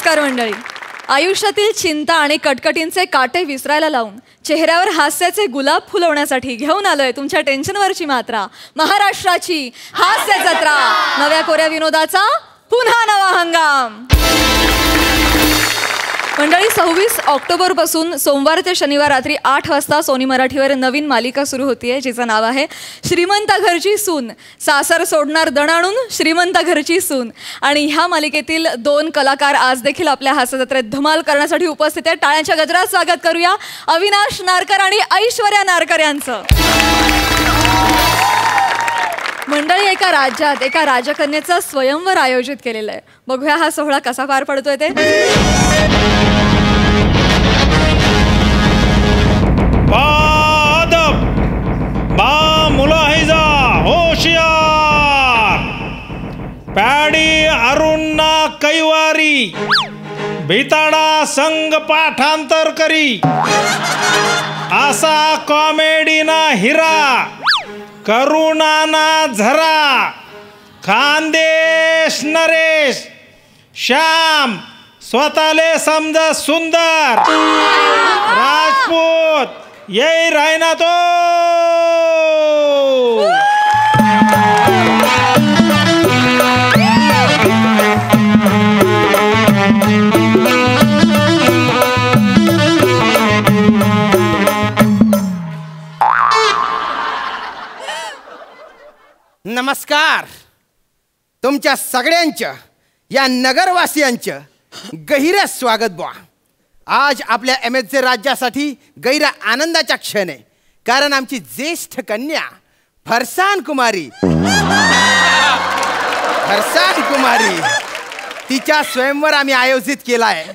नमस्कार मंडळी. आयुष्यातील चिंता आणि कटकटींचे काटे विसरायला लावून चेहऱ्यावर हास्याचे गुलाब फुलवण्यासाठी घेऊन आलोय तुमच्या टेन्शनवरची मात्रा. महाराष्ट्राची हास्य जत्रा. नव्या कोऱ्या विनोदाचा पुन्हा नवा हंगाम. मंडळी 26 ऑक्टोबरपासून सोमवार ते शनिवार रात्री 8 वाजता सोनी मराठीवर नवीन मालिका सुरू होतीये जिचं नाव आहे श्रीमंत घरची सून. सासर सोडणार दणाणून श्रीमंत घरची सून. आणि ह्या मालिकेतील 2 कलाकार आज देखील आपल्या हास्य जत्रेत धमाल करण्यासाठी उपस्थित आहेत. टाळ्यांच्या गजरात स्वागत करूया अविनाश नारकर आणि ऐश्वर्या नारकर यांचं. मंडळी एका राज्यात एका राजकन्येचं स्वयंवर आयोजित केलेलं आहे. बघूया हा सोहळा कसा पार पडतोय ते. मुलाहिजा होशियार पॅडी अरुणा कैवारी भिताडा संग पाठांतर करी असा कॉमेडीना हिरा करुणाना झरा खानदेश नरेश श्याम स्वतःले समज सुंदर राजपूत यही रायना तो. नमस्कार. तुमच्या सगळ्यांचं या नगरवासियांचं गहिरं स्वागत बुवा. आज आपल्या MSJ राज्यासाठी गैरा आनंदाचा क्षण आहे. कारण आमची ज्येष्ठ कन्या फरसान कुमारी तिच्या स्वयंवर आम्ही आयोजित केला आहे.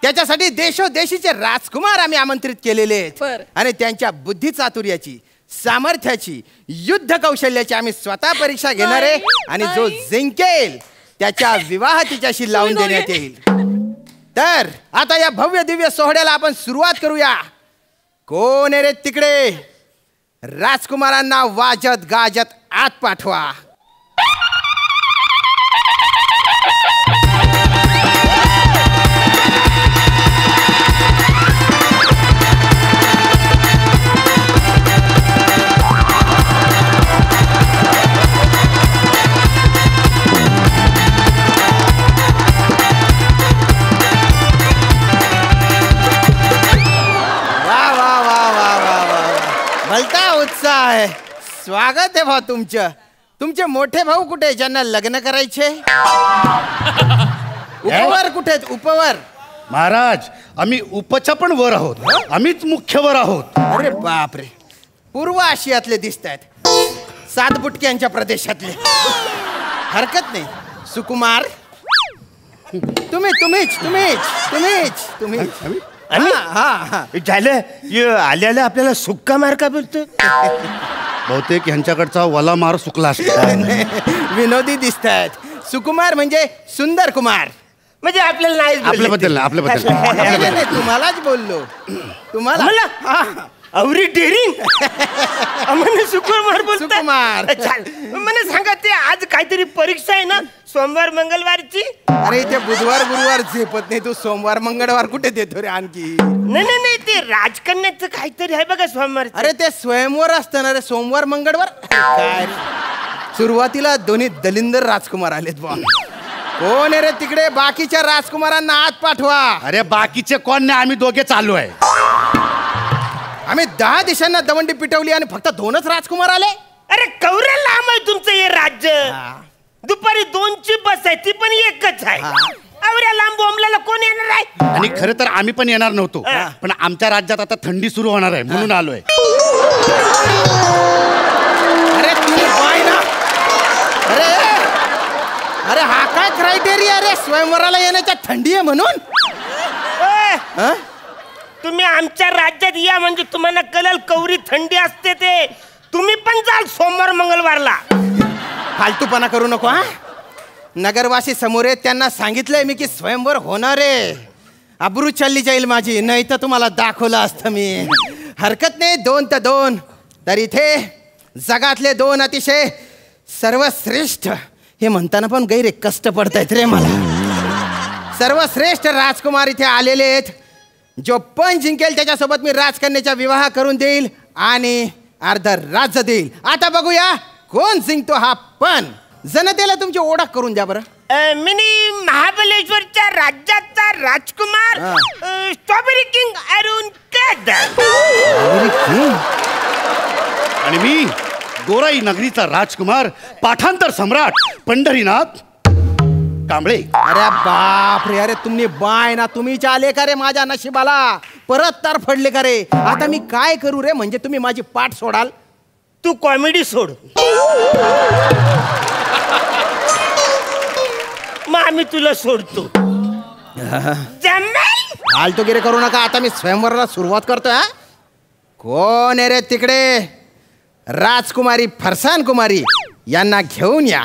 त्याच्यासाठी देशोदेशीचे राजकुमार आम्ही आमंत्रित केलेले आहेत. आणि त्यांच्या बुद्धिचातुर्याची सामर्थ्याची युद्ध कौशल्याची आम्ही स्वतः परीक्षा घेणार आहे. आणि जो जिंकेल त्याच्या विवाह तिच्याशी लावून देण्यात येईल. तर आता या भव्य दिव्य सोहळ्याला आपण सुरुवात करूया. कोण आहे रे तिकडे? राजकुमारांना वाजत गाजत आत पाठवा. भलता उत्साह आहे. स्वागत आहे भाऊ तुमचं. तुमचे मोठे भाऊ कुठे ज्यांना लग्न करायचे? उपवर कुठे? उपवर महाराज आम्ही उपच्या पण वर आहोत. आम्हीच मुख्य वर आहोत. अरे बापरे. पूर्व आशियातले दिसत आहेत. 7 बुटक्यांच्या प्रदेशातले. हरकत नाही. सुकुमार तुम्हीच आल्याला आपल्याला सुक्का मार का बोलतो? बहुतेक ह्यांच्याकडचा वला मार सुकला विनोदी दिसत आहेत. सुकुमार म्हणजे सुंदर कुमार. म्हणजे आपल्याला नाही आपल्याबद्दल तुम्हालाच बोललो. तुम्हाला अवरी डेरिंग सुकुमार बोलतो. सुकुमार मला सांगा ते आज काहीतरी परीक्षा आहे ना सोमवार मंगळवारची? अरे ते बुधवार गुरुवार झेपत नाही. तू सोमवार मंगळवार कुठे देतो रे आणखी? नाही ते राजकन्याचं काहीतरी आहे बघा सोमवार. अरे ते स्वयंवर असतं ना रे सोमवार मंगळवार. काय सुरुवातीला दोन्ही दलिंदर राजकुमार आलेत बा. कोण आहे रे तिकडे? बाकीच्या राजकुमारांना आत पाठवा. अरे बाकीचे कोण नाही, आम्ही दोघे चालू आहे. आम्ही 10 दिशांना दवंडी पिटवली आणि फक्त 2च राजकुमार आले. अरे कवरे लांब आहे तुमचं हे राज्य. दुपारी 2ची बस आहे ती पण एकच आहे. एवढ्या लांब बोंबल्याला कोण येणार आहे? आणि खरं तर आम्ही पण येणार नव्हतो, पण आमच्या राज्यात आता थंडी सुरू होणार आहे म्हणून आलोय. अरे तुम्ही बाय ना. अरे हा काय क्रायटेरिया रे स्वयंवराला येण्याच्या? थंडी आहे म्हणून? तुम्ही आमच्या राज्यात या म्हणजे तुम्हाला कळेल कवरी थंडी असते ते. तुम्ही पण जाल सोमवार मंगळवारला. फालतूपणा करू नको. हा नगरवासी समोर आहेत, त्यांना सांगितलंय मी की स्वयंवर होणार आहे. अब्रू चालली जाईल माझी, नाही तर तुम्हाला दाखवलं असतं मी. हरकत नाही. 2 तर 2. तर इथे जगातले 2 अतिशय सर्वश्रेष्ठ हे म्हणताना पण गैरे कष्ट पडतायत रे मला. सर्वश्रेष्ठ राजकुमार इथे आलेले आहेत. जो पण जिंकेल त्याच्यासोबत मी राजकन्याचा विवाह करून देईल आणि अर्ध राज्य देईल. आता बघूया कोण जिंकतो हा पण. जनतेला तुमची ओळख करून द्या बरं. मिनी महाबलेश्वरच्या राज्याचा राजकुमार स्ट्रॉबेरी किंग अरुण केदार. आणि मी गोराई नगरीचा राजकुमार पाठांतर सम्राट पंढरीनाथ कांबळे. अरे बाप रे, अरे तुम्ही बाय ना, तुम्हीच आले का रे माझ्या नशिबाला, परत तर फडले का रे. आता मी काय करू रे, म्हणजे तुम्ही माझी पाठ सोडाल? तू कॉमेडी सोड, मग आम्ही तुला सोडतो. फालतूगिरी करू नका. आता मी स्वयंवराला सुरुवात करतोय. हा, कोण आहे रे तिकडे? राजकुमारी फरसान कुमारी यांना घेऊन या.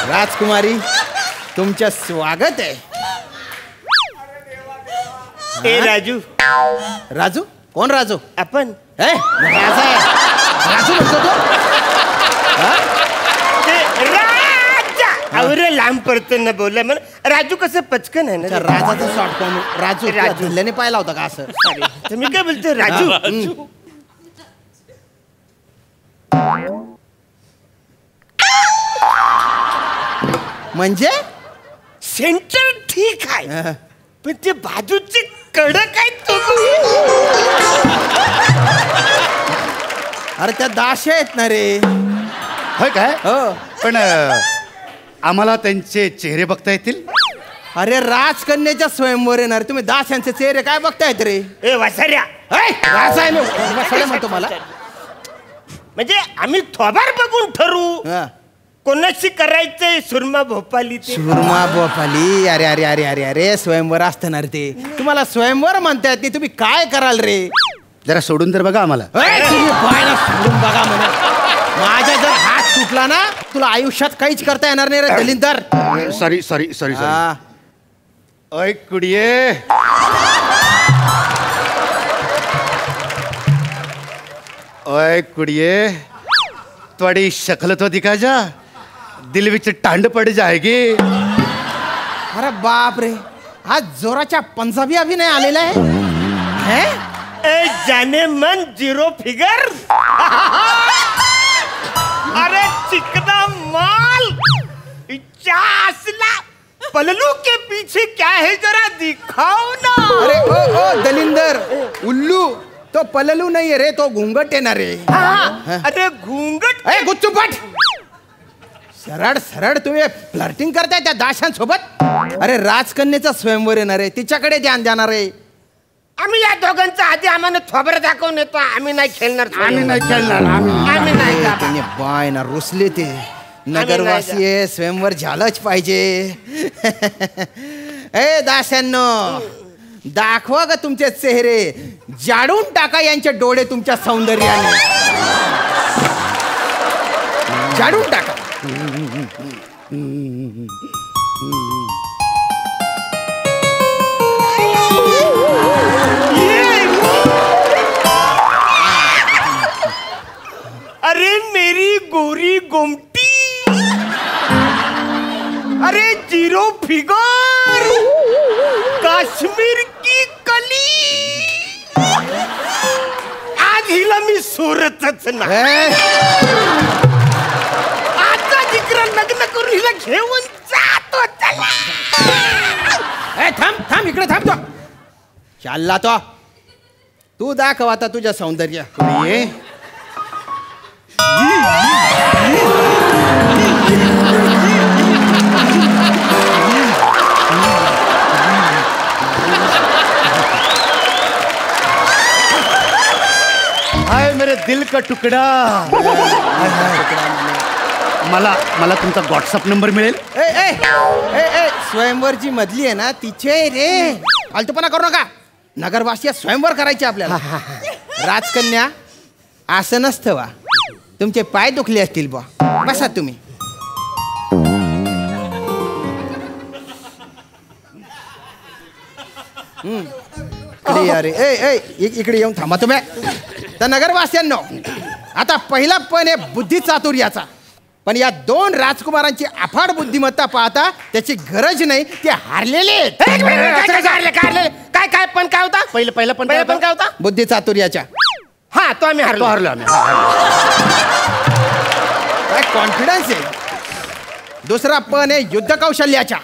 राजकुमारी तुमचं स्वागत आहे. ए राजू. राजू? कोण राजू? आपण राजू म्हणतो तो? अरे लांब पडतो ना बोलला म्हणून. राजू कसं पचकन आहे ना. राजाचा शॉर्ट फॉर्म राजू. राजूल्याने पाहिला होता का असं? मी काय बोलतो राजू. म्हणजे सेंटर ठीक आहे पण ते बाजूचे कडक आहेत. अरे त्या दाशे आहेत ना रे. होय काय? हो. पण आम्हाला त्यांचे चेहरे बघता येतील? अरे राजकन्याच्या स्वयंवर येणार, तुम्ही दाशांचे चेहरे काय बघतायत रे? ए वासाऱ्या. राजा आहे मी, वासाऱ्या म्हणतो मला. म्हणजे आम्ही थोबार बघून ठरवू कोणाशी करायचंय. सुरमा भोपाली. सुरमा भोपाली? अरे अरे अरे अरे अरे स्वयंवर असणार ते. तुम्हाला स्वयंवर म्हणतायत की तुम्ही काय कराल रे? जरा सोडून तर बघा आम्हाला. तुम्ही पाहायला सोडून बघा म्हणा. माझ्या जर हात सुटला ना तुला आयुष्यात काहीच करता येणार नाही रे दलिंदर. Sorry sorry sorry sorry. ओय कुड़िए, ओए कुड़िए, थोड़ी शक्ल तो दिखा जा, दिल विच टांड पड़ जाएगी. अरे बाप रे, आज जोराच्या पंजाबी अभिनय आलेला आहे. ए जाने मन जीरो फिगर. अरे चिकना माल. असला पललू के पीछे क्या है जरा दिखाओ ना. अरे ओ दलिंदर, उल्लू तो पललू नाहीये रे, तो घुंगट येणार रे. अरे घुंगट. गुच्चूपट. सरळ सरळ तुम्ही फ्लर्टिंग करताय त्या दाशांसोबत. अरे राजकन्याचा स्वयंवर येणार आहे, तिच्याकडे ध्यान देणार आहे. आम्ही या दोघांचा आधी आम्हाला थोबरं दाखवून येतो. आम्ही नाही खेळणार. आम्ही नाही खेळणार. आम्ही नाही. त्याने बाय ना रुसले ते. नगरवासी आहे, स्वयंवर झालंच पाहिजे. ए दाशांनो, दाखवा ग तुमचे चेहरे. जाडून टाका यांचे डोळे तुमच्या सौंदर्याने. जाडून टाका. अरे मेरी गोरी गोमटी. अरे जीरो फिगर. काश्मीर की कली. आज हिला मी सोरतच ना. आता जिकरा लग्न करून हिला घेऊन जातो. थांब थांब, इकडे थांब. तो चालला तो. तू दाखव आता तुझ्या सौंदर्य. हाय मेरे दिल का तुकडा. मला मला तुमचा व्हॉट्सअप नंबर मिळेल? ए ए ए ए स्वयंवर जी मधली आहे ना तिचे रे. फालतूपणा करू नका. नगरवासी स्वयंवर करायचे आपल्याला. राजकन्या असं नसतं वा. तुमचे पाय दुखले असतील बा. बसा तुम्ही. इकडे या रे. इकडे येऊन थांबा तुम्ही. तर नगरवासियांनो, आता पहिला पण आहे बुद्धी चातुर्याचा. पण या 2 राजकुमारांची अफाट बुद्धिमत्ता पाहता त्याची गरज नाही, ते हारलेले आहेत. काय पण काय होता? पहिलं पण काय होता? बुद्धी चातुर्याच्या. हा, तो आम्ही हारलो आम्ही. काय कॉन्फिडन्स आहे. दुसरा पण आहे युद्ध कौशल्याच्या.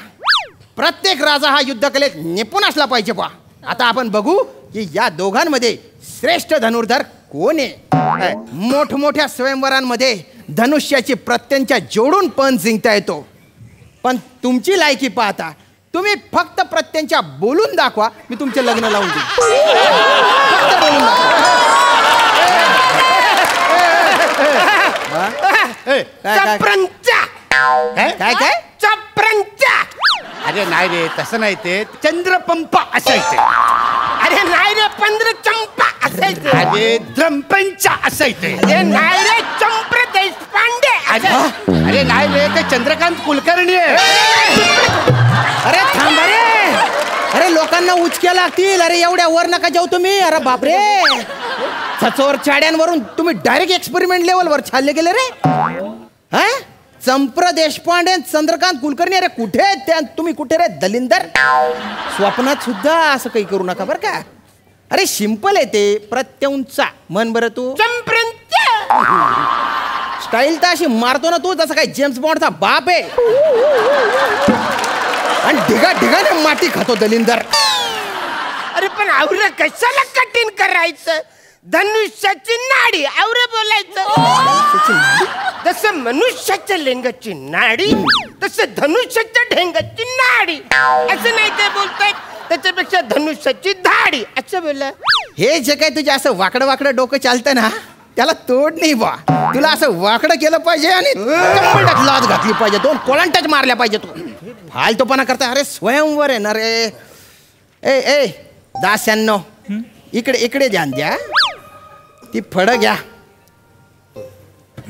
प्रत्येक राजा हा युद्ध कलेत निपुण असला पाहिजे पहा. आता आपण बघू की या दोघांमध्ये श्रेष्ठ धनुर्धर कोण आहे. मोठमोठ्या स्वयंवरांमध्ये धनुष्याची प्रत्यंच्या जोडून पण जिंकता येतो. पण तुमची लायकी पाहता तुम्ही फक्त प्रत्यंच्या बोलून दाखवा, मी तुमचे लग्न लावून देईन. फक्त बोलून काय चप्रंचा. अरे नाही रे, तसं नाही, ते चंद्रपंप असायचे. अरे नाही रे, चंपा असायचे. अरे द्रंपंचा असायचे. अरे नाही रे, चंप्र देशपांडे. अरे नाही रे, ते चंद्रकांत कुलकर्णी आहे. अरे थांबा रे. अरे लोकांना उचक्या लागतील. अरे एवढ्या वर नका जाऊ तुम्ही. अरे बापरे, सचोर चाड्यांवरून तुम्ही डायरेक्ट एक्सपेरिमेंट लेवलवर छाल्ले गेले रे. हा, चंप्र देशपांडे, चंद्रकांत कुलकर्णी. अरे कुठे त्या तुम्ही, कुठे रे दलिंदर? स्वप्नात सुद्धा असं काही करू नका बरं का. अरे सिंपल आहे ते. प्रत्यंचा म्हण बरं तू. स्टाईल तर अशी मारतो ना तू जसं काय जेम्स बॉन्डचा बाप आहे. आणि ढिगाने माती खातो दलिंदर. अरे पण आवरे कशाला कठीण करायचं? धनुष्याची नाडी आवरे बोलायचं. जसं मनुष्याच्या लिंगाची नाडी तसं धनुष्याच्या ढेंगाची नाडी. असं नाही ते बोलतायत. त्याच्यापेक्षा धनुष्याची धाडी असं बोला. हे जे काही तुझे असं वाकडं डोकं चालतं ना, त्याला तोड नाही बा. तुला असं वाकडं केलं पाहिजे आणि कंबरडात लाच घातली पाहिजे. 2 कोलांटाच मारल्या पाहिजे. तू फालतूपणा करता. अरे स्वयंवर आहे ना रे. ए दास्यांनो, इकडे ध्यान द्या. ती फळं घ्या.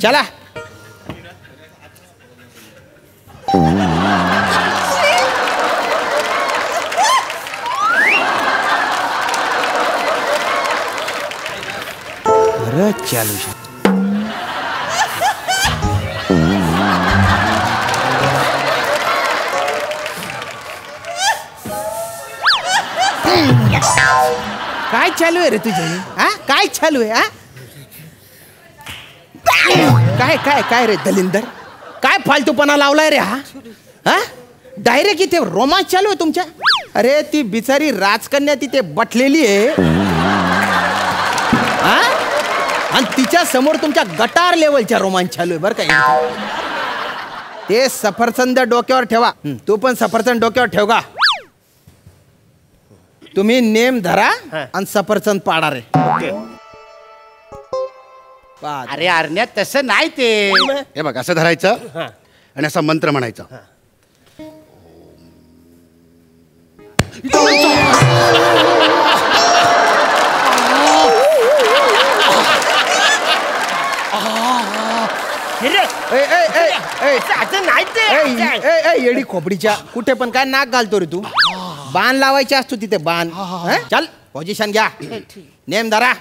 चला. चालू काय चालू आहे रे तुझे? हा, काय चालू आहे? काय रे दलिंदर, काय फालतूपणा लावलाय रे हा? डायरेक्ट इथे रोमांच चालू आहे तुमच्या. अरे ती बिचारी राजकन्या तिथे बटलेली आहे आणि तिच्या समोर तुमच्या गटार लेवलच्या रोमांच चालू आहे बरं का. ते सफरचंद डोक्यावर ठेवा. तू पण सफरचंद डोक्यावर ठेव का. तुम्ही नेम धरा आणि सफरचंद पाडा रे. अरे अरण्यात तसं नाही ते. हे बघ, असं धरायचं आणि असा मंत्र म्हणायचा. येडी खोपडीच्या कुठे पण काय नाक घालतो रे तू. बाण लावायचे असतो तिथे बाण. चल पोझिशन घ्या. नेम धरा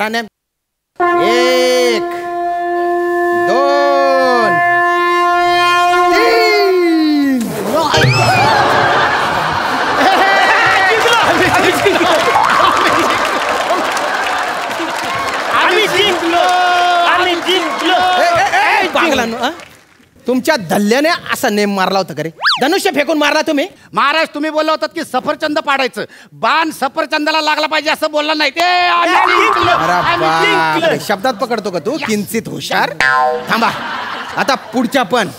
नेम. 1 2 3 तुमच्या धल्ल्याने असा नेम मारला होता का रे? धनुष्य फेकून मारला तुम्ही. महाराज तुम्ही बोलला होतात की सफरचंद पाडायचं. बाण सफरचंदाला लागला पाहिजे असं बोलला नाही ते. शब्दात पकडतो का तू? किंचित हुशार. थांबा, आता पुढच्या पण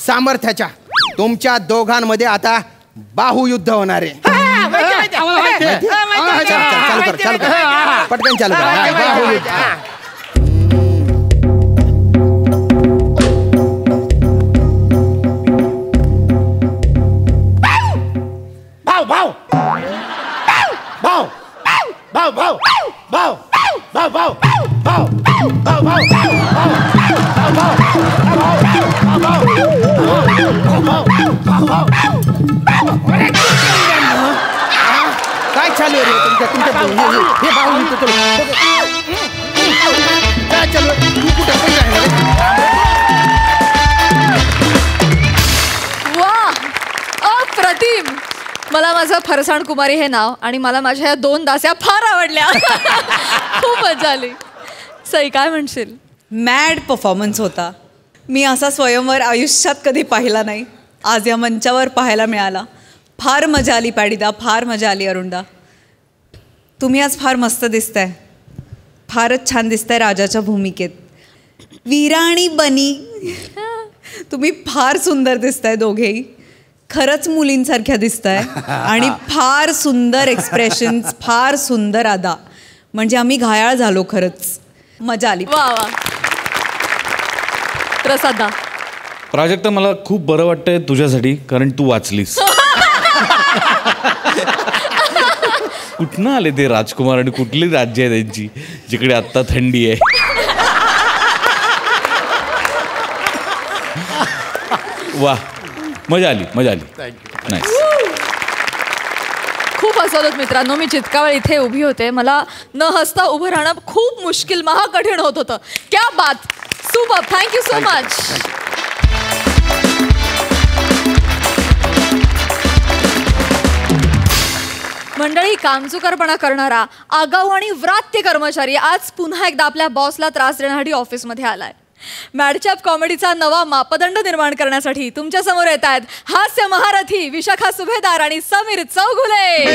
सामर्थ्याच्या. तुमच्या दोघांमध्ये आता बाहुयुद्ध होणार आहे. चालू कर पटकन चालू कर. बाहुयुद्ध. काय चालू आहे रे तुमच्या हे बाहुली तो काय चालू आहे? तू कुठे पण राहिला रे? वा, अप्रतिम. मला माझं फरसाण कुमारी हे नाव आणि मला माझ्या ह्या 2 दास्या फार आवडल्या. खूप मजा आली. सई, काय म्हणशील? मॅड परफॉर्मन्स होता. मी असा स्वयंवर आयुष्यात कधी पाहिला नाही. आज या मंचावर पाहायला मिळाला. फार मजा आली पॅडीदा, फार मजा आली अरुणदा. तुम्ही आज फार मस्त दिसताय. फारच छान दिसताय राजाच्या भूमिकेत. वीरा आणि बनी, तुम्ही फार सुंदर दिसताय दोघेही. खरंच मुलींसारख्या दिसताय आणि फार सुंदर एक्सप्रेशन्स, फार सुंदर अदा. म्हणजे आम्ही घायाळ झालो खरंच. मजा आली. वा वा. प्रसादा. प्राजक्ता, मला खूप बरं वाटतंय तुझ्यासाठी, कारण तू वाचलीस. कुठनं आले ते राजकुमार आणि कुठली राज्य आहे त्यांची जिकडे आत्ता थंडी आहे? वा, मजा आली, मजा आली. नाईस. खूप हसवलं मित्रांनो. मी जितका वेळ इथे उभी होते, मला न हसता उभं राहणं खूप मुश्किल, महाकठीण होत होतं. क्या बात. सुपर. Thank you so much. मंडळी, कामचुकारपणा करणारा, आगाऊ आणि व्रात्य कर्मचारी आज पुन्हा एकदा आपल्या बॉसला त्रास देण्यासाठी ऑफिसमध्ये आलाय. मॅडचॅप कॉमेडीचा नवा मापदंड निर्माण करण्यासाठी तुमच्या समोर येत आहेत हास्य महारथी विशाखा सुभेदार आणि समीर चौगुले.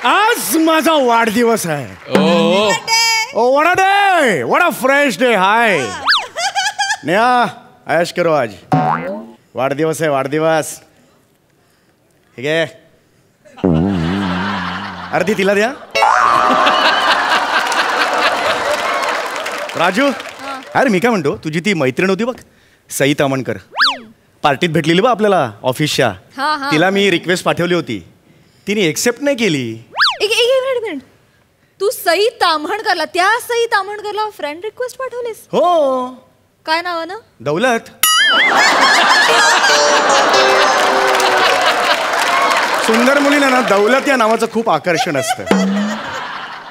आज माझा वाढदिवस आहे. Oh what a day, what a fresh day. Hi Neha, ऐश करो आज. वाढदिवस आहे, वाढदिवस. ठीक आहे, अर्धी तिला द्या. राजू, अरे मी काय म्हणतो, तुझी ती मैत्रीण होती बघ, सई तामणकर, पार्टीत भेटलेली बा आपल्याला ऑफिसच्या. तिला मी रिक्वेस्ट पाठवली होती, तिने एक्सेप्ट नाही केली. एक मिनिट. तू सई ताम्हणकरला, त्या सई ताम्हणकरला फ्रेंड रिक्वेस्ट पाठवलीस? हो. काय नावानं? दौलत. सुंदर मुलींना ना दौलत या नावाचं खूप आकर्षण असतं.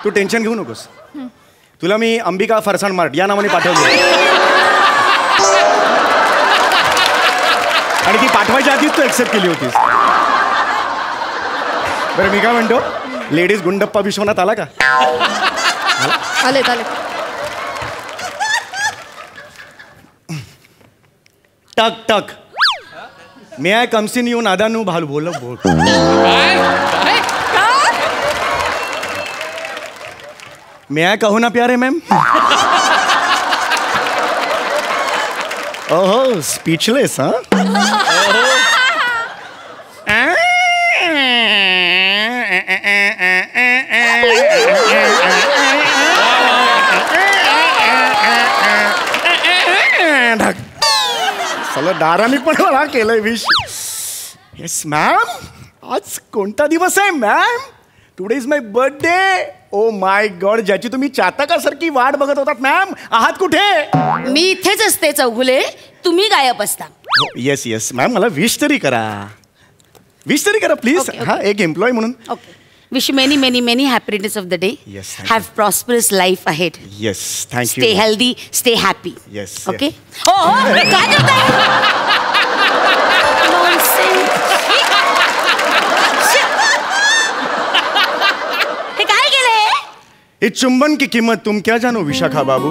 तू टेन्शन घेऊ नकोस. तुला मी अंबिका फरसाण मार्ट या नावाने पाठवली आणि ती पाठवायच्या आधीच तू एक्सेप्ट केली होतीस. बरं मी काय म्हणतो, लेडीज गुंडप्पा विश्वनाथ आला का? आले. टक टक. मे आय कम्स इन यू नादानू भाल बोल बोल. मे आय कहू ना प्यारे मॅम. ओहो, स्पीचलेस. हा, सगळं दाराने पण मला केलंय विश. येस मॅम, आज कोणता दिवस आहे ma'am? Today is my birthday. Oh my God, ज्याची तुम्ही चातकासारखी वाट बघत होतात मॅम. आहात कुठे? मी इथेच असते चौगुले, तुम्ही गायब असता. येस येस मॅम, मला विश तरी करा, विश तरी करा प्लीज. हा, एक एम्प्लॉय म्हणून. Okay. Wish many many many happy returns of the day. Yes, thank have prosperous life ahead. Yes, thank stay you. Healthy, stay happy. Yes, okay. हो, काय करताय? हे काय केलंय? इस चुंबन की कीमत तुम क्या जानो विशाखा बाबू.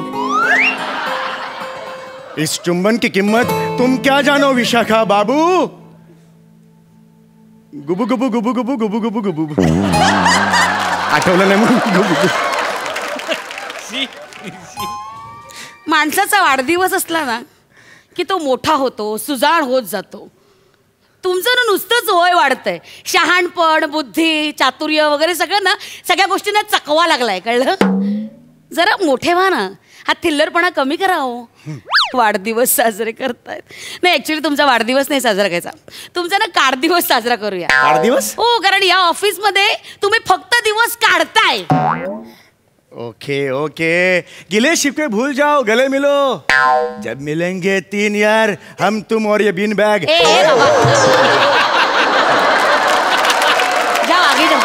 इस चुंबन की कीमत तुम क्या जानो विशाखा बाबू. गुबू गुबू गुबू गुबू गुबू गुबू गुबू. आठवलं नाही म्हणून गुबू गुबू. माणसाचा वाढदिवस असला ना की तो मोठा होतो, सुजाण होत जातो. तुमचं ना नुसतंच वय वाढतंय. शहाणपण, बुद्धी, चातुर्य वगैरे सगळं ना, सगळ्या गोष्टींना चकवा लागलाय, कळलं? जरा मोठे व्हा ना, हा थिल्लरपणा कमी करा हो. वाढदिवस साजरे करतायत. नाही, ऍक्च्युली तुमचा वाढदिवस नाही साजरा करायचा, तुमचा ना काढदिवस साजरा करूया. वाढदिवस? हो, कारण या ऑफिसमध्ये तुम्ही फक्त दिवस काढताय. ओके. ओके ओके, गिले शिकवे भूल जाओ, गले मिलो, जब मिलेंगे 3 यार, हम तुम और ये बीन बैग. जाओ आगे जाओ.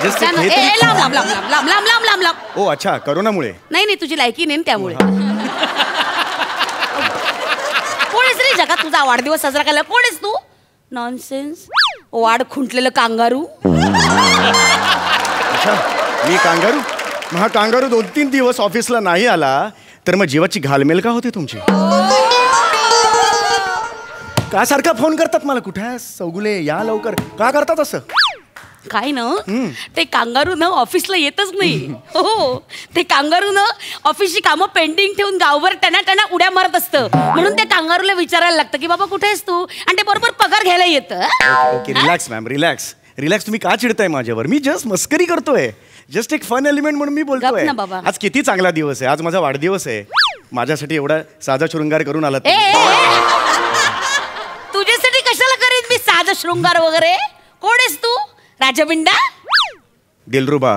Just लांब लांब लांब लांब लांब लांब लांब लांब लांब. ओ अच्छा, करोनामुळे. नाही नाही, तुझी लायकी नाही त्यामुळे. कोण आहेस रे जगात तुझा वाढदिवस साजरा करायला? कोण आहेस तू? नॉनसेन्स. वाढ खुंटलेलं कांगारू. अच्छा, मी कांगारू? हा कांगारू 2-3 दिवस ऑफिसला नाही आला तर मग जीवाची घालमेल का होते तुमची? का सारखा फोन करतात मला, कुठे आहेस चौगुले, या लवकर, का करतात असं? काय ना ते कांगारू ना ऑफिसला येतच नाही. हो, ते कांगारू ना ऑफिसची कामं पेंडिंग ठेवून गावभर टना उड्या मारत असतं. म्हणून त्या कांगारूला विचारायला लागतं की बाबा कुठे आहेस तू, आणि ते बरोबर पगार घ्यायला येतं. Okay, relax ma'am, relax relax. तुम्ही का चिडताय माझ्यावर? मी जस्ट मस्करी करतोय, जस्ट एक फन एलिमेंट म्हणून मी बोलतोय. ना बाबा. आज किती चांगला दिवस आहे, आज माझा वाढदिवस आहे. माझ्यासाठी एवढा साधा शृंगार करून आलात. तुझ्यासाठी कशाला करीन मी साधा शृंगार वगैरे? कोण आहेस तू? राजबिंडा? दिलरुबा.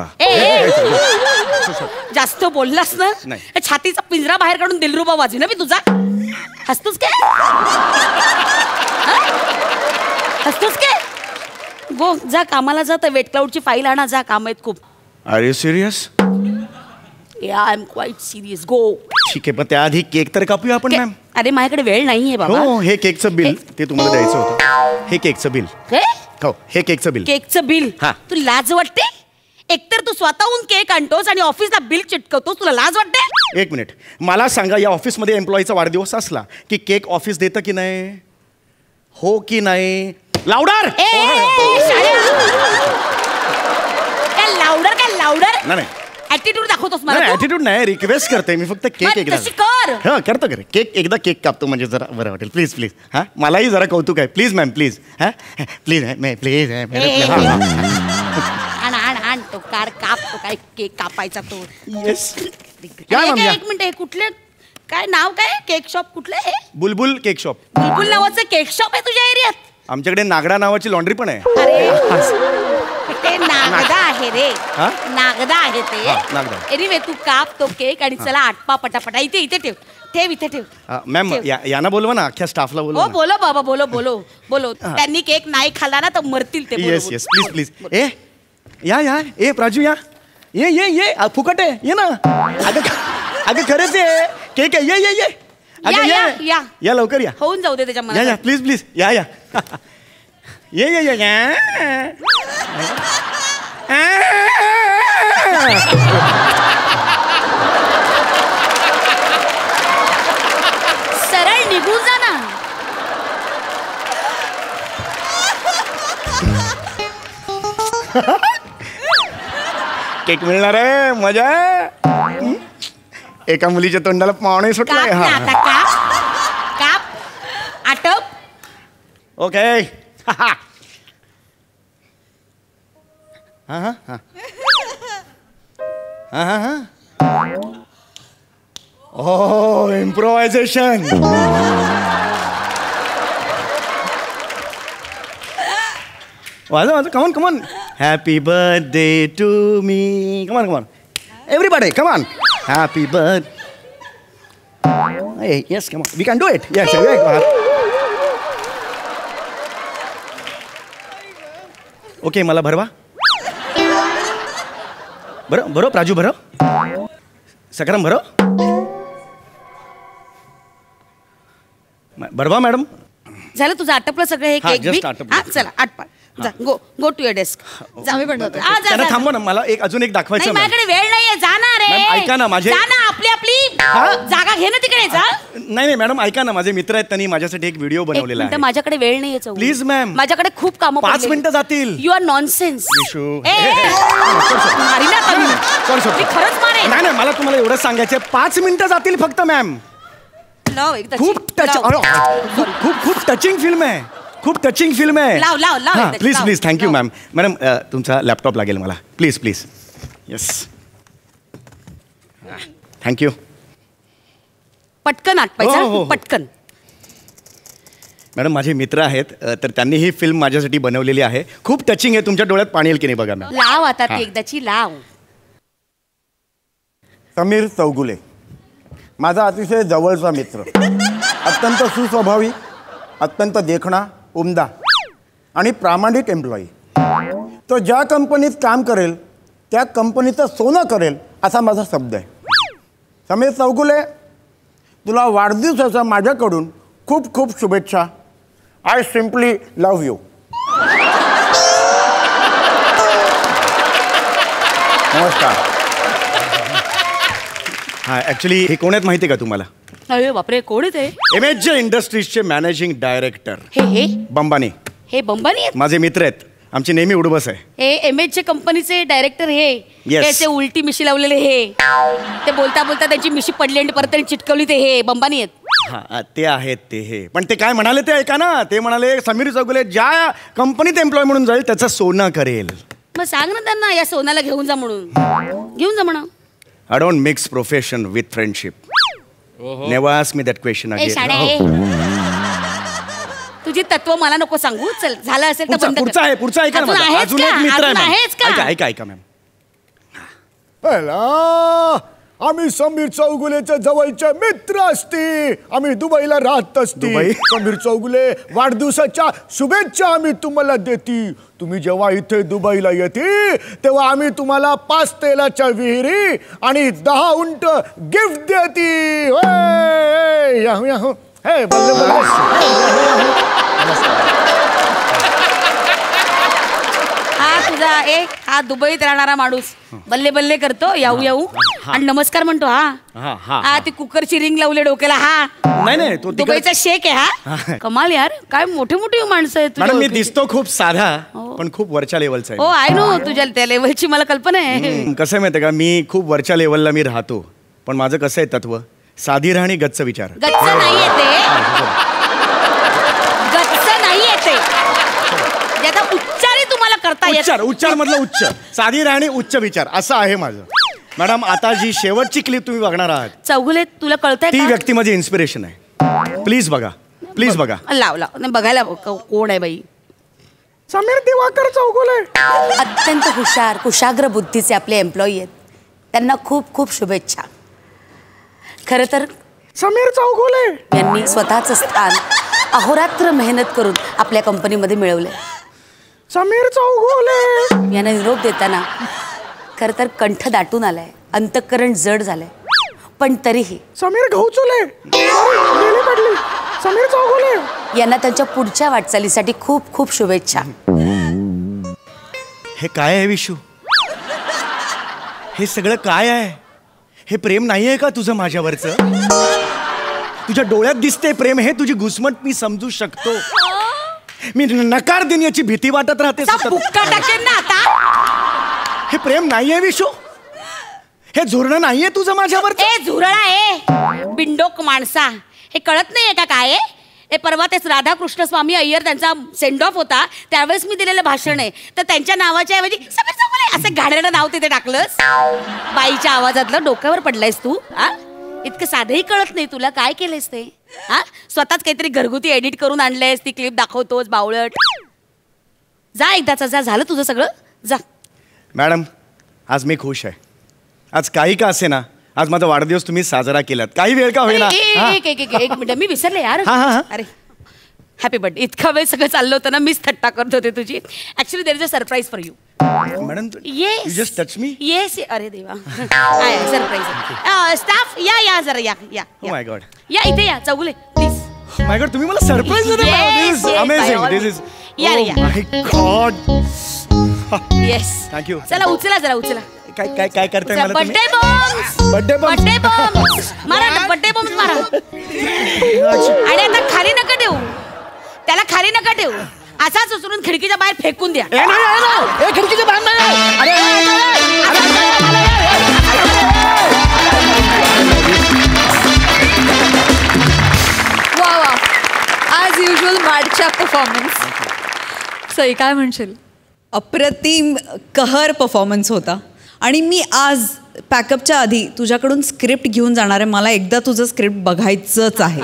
जास्त बोललास ना नाही. छातीचा पिंजरा बाहेर काढून दिलरुबा वाजवी ना मी तुझा. हसतोस काय? हसतोस काय? गो जा कामाला जा, तर वेट क्लाउडची फाईल आणा, जा, काम आहेत खूप. Are you serious? Yeah I am quite serious. Go. ठीक आहे, पण त्याआधी केक तर कापूया आपण मॅम. अरे माझ्याकडे वेळ नाहीये बाबा. हो, हे केकचं बिल ते तुम्हाला द्यायचं होतं. हे केकचं बिल. हो, हे केकचं बिल. केकचं बिल? हा. तू लाज वाटते? एकतर तू स्वतःहून केक आणतोस आणि ऑफिसला बिल चिटकवतोस, तुला लाज वाटते? एक मिनिट, मला सांगा, या ऑफिसमध्ये एम्प्लॉईचा वाढदिवस असला की केक ऑफिस देतं की नाही? हो की नाही? लावडर. काय लावडर? काय लावडर? नाही ऍटिट्यूड दाखवतोस मला? ऍटिट्यूड नाही, रिक्वेस्ट करते मी फक्त. केक मग एकदा तशी कर. हा करतो कर. केक एकदा केक कापतो म्हणजे जरा बरं वाटेल. Please please. हा, मलाही जरा कौतुक आहे. Please ma'am, please. हा प्लीज प्लीज. आण तो कार काप, तो काय केक कापायचा तो. येस. या मॅम, या. एक मिनिट, हे कुठले, काय नाव, काय केक शॉप कुठलं आहे? बुलबुल केक शॉप. बुलबुल नावाचं केक शॉप आहे तुझ्या एरियात? आमच्याकडे नागडा नावाची लॉन्ड्री पण आहे. अरे ते नागदा आहे रे. हा? नागदा आहे ते. नागदा. एनिवे तू काप तो केक आणि चला आटपा पटापटा. इथे इथे ठेव, ठेव इथे ठेव. मॅम, यांना बोलवा ना, अख्ख्या स्टाफला बोलवा. हो बोलो बाबा, बोलो बोलो बोलो. त्यांनी केक नाही खाल्ला ना तर मरतील ते. Yes yes, please please. ए या या, ए प्राजू या, ये ये ये, फुकट आहे, ये ना. अगं खरंच आहे, केक आहे, ये ये ये. या या या या लवकर या. होऊन जाऊ दे त्याच्या या या, मनात. प्लीज प्लीज, या या. ये ये ये या. सरळ निघून जा ना. केक मिळणार आहे, मजा आहे. एका मुलीच्या तोंडाला पावणे सुटलाय. काप ना हा, आता, काप काप, आटप. ओके. हा हा हा हा हा हा. ओ, इम्प्रोव्हायझेशन. वाजव वाजव, come on come on. Happy birthday to me. Come on come on everybody, come on. Happy birth. Yes, come on, we can do it. Yes. Okay, मला भरवा. बरं बरं, प्राजू भरव. सकरम भरव. भरवा मॅडम. झालं तुझं आटपलं सगळं हे हा, केक just बी? आटपलं. हा, चला आटपा. जा, गो गो टू युअर डेस्क. आम्ही पण जातो. त्यांना थांबव ना, मला अजून एक दाखवायचं. नाही माझ्याकडे वेळ नाहीये, जा ना रे. मॅम, ऐका ना, माझे- जा ना, आपली आपली जागा घे ना तिकडे. जा. नाही नाही मॅडम, ऐका ना, माझे मित्र आहेत, त्यांनी माझ्यासाठी एक व्हिडिओ बनवलेला आहे. माझ्याकडे वेळ नाहीये चौगुले. Please, ma'am. माझ्याकडे खूप कामं 5 मिनिटं जातील. You are nonsense. विशू. मारी ना कमी. मी खरंच मारेन. नाही नाही, मला तुम्हाला एवढंच सांगायचं, 5 मिनिटं जातील फक्त मॅम. लाव एकदा खूप टच, लाव. खूप खूप टचिंग फिल्म आहे. खूप टचिंग फिल्म आहे. लाव लाव लाव एकदा, प्लीज लाव, प्लीज. थँक्यू लाव. मॅम. मॅडम, तुमचा लॅपटॉप लागेल मला, प्लीज प्लीज. Yes, thank you. पटकन हो, हो, आटपायचं हो. पटकन. मॅडम, माझे मित्र आहेत, तर त्यांनी ही फिल्म माझ्यासाठी बनवलेली आहे. खूप टचिंग आहे. तुमच्या डोळ्यात पाणी येईल की नाही बघा मॅम. लाव आता हा. ती एकदाची लाव. समीर चौगुले माझा अतिशय जवळचा मित्र, अत्यंत सुस्वभावी, अत्यंत देखणा, उमदा आणि प्रामाणिक एम्प्लॉई. तो ज्या कंपनीत काम करेल त्या कंपनीचं सोनं करेल असा माझा शब्द आहे. समीर चौगुले, तुला वाढदिवसाच्या माझ्याकडून खूप खूप शुभेच्छा. I simply love you. नमस्कार. हा ॲक्च्युली हे कोण आहेत माहिती आहे का तुम्हाला? अरे बापरे, कोण आहे ते? MHJ इंडस्ट्रीजचे मॅनेजिंग डायरेक्टर हे बंबानी. हे बंबानी आहेत? माझे मित्र आहेत, आमची नेहमी उडबस आहे. हे MHJ कंपनीचे डायरेक्टर हे Yes. त्याचे उलटी मिशी लावलेले हे, ते बोलता बोलता त्यांची मिशी पडली आणि परत त्यांनी चिटकवली ते हे बंबानी आहेत. हा ते आहेत ते हे. पण ते काय म्हणाले ते ऐका ना. ते म्हणाले समीर चौगुले ज्या कंपनीत एम्प्लॉय म्हणून जाईल त्याचं सोनं करेल. मग सांग ना त्यांना या सोनाला घेऊन जा म्हणून. घेऊन जा म्हणा. I don't mix profession with friendship. Never ask me that question ए शाणे, तुझी तत्व मला नको सांगू. चल, झालं असेल तर बंद कर. पुढचा ऐका ना अजून माझा. आहेच अजून का? एक मित्र अजून आहे आहेच का? मॅम. ऐका मॅम. आम्ही समीर चौगुलेच्या जवळचे मित्र असती. आम्ही दुबईला राहत असती. दुबई? समीर चौगुले, वाढदिवसाच्या शुभेच्छा आम्ही तुम्हाला देती. तुम्ही जेव्हा इथे दुबईला येते तेव्हा आम्ही तुम्हाला 5 तेलाच्या विहिरी आणि 10 उंट गिफ्ट देती. हे बल्ले बल्ले. हा दुबईत राहणारा माणूस बल्ले बल्ले करतो, याऊ याऊ आणि नमस्कार म्हणतो. हा ती कुकरची रिंग लावले डोक्याला. हा नाही तो दुबईचा शेख आहे. हा कमाल यार, काय मोठे मोठे माणसं आहेत. मॅडम मी दिसतो खूप साधा पण खूप वरच्या लेवलचा हो आहे. आय नो, तुझ्या त्या लेवलची मला कल्पना आहे. कसं आहे माहिती का, मी खूप वरच्या लेवलला मी राहतो. पण माझं कसं आहे तत्व, साधी राहणी गच्च विचार. गच्च नाही येते, गच्च नाही येते. ज्याचा उच्चारही तुम्हाला करता येत. उच्चार मधलं उच्च, साधी राहणी उच्च विचार असं आहे माझं. मॅडम आता जी शेवटची क्लिप तुम्ही बघणार आहात चौगुले, तुला कळतंय ती व्यक्ती माझी इन्स्पिरेशन आहे. प्लीज बघा, प्लीज बघा. लाव नाही बघायला कोण आहे बाई? समीर दिवाकर चौगुले अत्यंत हुशार, कुशाग्र बुद्धीचे आपले एम्प्लॉई आहेत. त्यांना खूप खूप शुभेच्छा. खरं तर समीर चौगुले यांनी स्वतःचं स्थान अहोरात्र मेहनत करून आपल्या कंपनीमध्ये मिळवले. समीर चौगुले यांना निरोप देताना खरं तर कंठ दाटून आलाय, अंतःकरण जड झालंय. पण तरीही समीर घोचुले पडली. समीर चौगुले यांना त्यांच्या पुढच्या वाटचालीसाठी खूप खूप शुभेच्छा. हे काय आहे विशू? हे सगळं काय आहे? हे प्रेम नाही आहे का तुझं माझ्यावरचं? तुझ्या डोळ्यात दिसते प्रेम, हे तुझी घुसमट मी समजू शकतो. मी नकार देण्याची भीती वाटत राहते. हे प्रेम नाहीये विशू, हे झुरणं नाहीये तुझं माझ्यावर. झुरळा आहे बिंडोक माणसा, हे कळत नाहीये का काय? हे परवा तेच राधाकृष्ण स्वामी अय्यर त्यांचा सेंड ऑफ होता, त्यावेळेस मी दिलेलं भाषण आहे. तर त्यांच्या नावाच्या ऐवजी समीर चौगुले असं घाणेरडं नाव तिथे टाकलंस. बाईच्या आवाजातलं डोक्यावर पडलायस तू. इतकं साधंही कळत नाही तुला काय केलंयस ते? स्वतःच काहीतरी घरगुती एडिट करून आणलंयस, ती क्लिप दाखवतोस बावळट. जा एकदाचा, जा, झालं तुझं सगळं, जा. मॅडम आज मी खुश आहे. आज काही का असे ना, आज माझा वाढदिवस तुम्ही साजरा केलात, काही वेळ का होईना. एक मिनिट, मी विसरले यार. अरे हॅपी बर्थडे. इतका वेळ सगळं चाललं होतं ना, मीच थट्टा करत होते तुझी. Actually there is a surprise for you. Madam yes, you just touch me. Yes, अरे देवा. सरप्राईज. स्टाफ या जरा, या. ओ माय गॉड, या इथे या चौगुले प्लीज. माय गॉड, तुम्ही मला सरप्राईज दिलं. दिस इज अमेझिंग. दिस इज या. माय गॉड. Yes, thank you. चला उचला, जरा उचला. काय करताय मला तुम्ही? बर्थडे बॉम्ब, बर्थडे बॉम्ब मारा, बर्थडे बॉम्ब मारा. आणि आता खाली नका ठेवू, त्याला खाली नका ठेवू, असाच उचलून खिडकीच्या बाहेर फेकून द्या. खिडकीच्या बाहेर नाही. वा ॲज युजल मॅडच्या परफॉर्मन्स. सई काय म्हणशील? अप्रतिम कहर परफॉर्मन्स होता. आणि मी आज पॅकअपच्या आधी तुझ्याकडून स्क्रिप्ट घेऊन जाणार आहे. मला एकदा तुझं स्क्रिप्ट बघायचंच आहे.